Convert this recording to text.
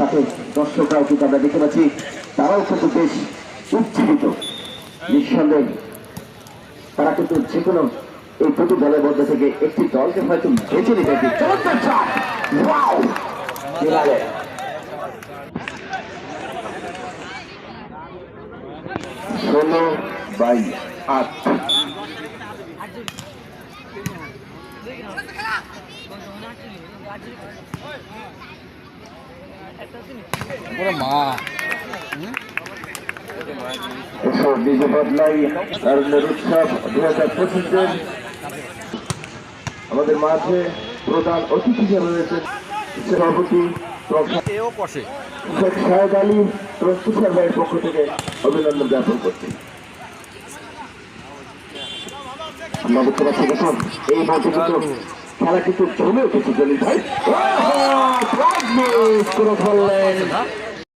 সাথে দর্শকরাও কিন্তু আমরা দেখতে পাচ্ছি তারাও কিন্তু বেশ উজ্জীবিত। নিঃসন্দেহে তারা কিন্তু যে কোনো এই দুটি দলের মধ্যে থেকে একটি দলকে হয়তো বেছে নিতে ষোলো বাই 8 নিজে বদলাই তারুণ্যের উৎসব 2025 আমাদের মাঝে প্রধান অতিথি হিসেবে রয়েছেন সভাপতি শেখ শাহেদ আলী এবং তুষার ভাইয়ের পক্ষ থেকে অভিনন্দন জ্ঞাপন করছি। আমরা দেখতে পাচ্ছি দেখুন এই মাঠে কিন্তু খেলা কিন্তু জমে উঠেছে জলিল ভাই করে ফেললেন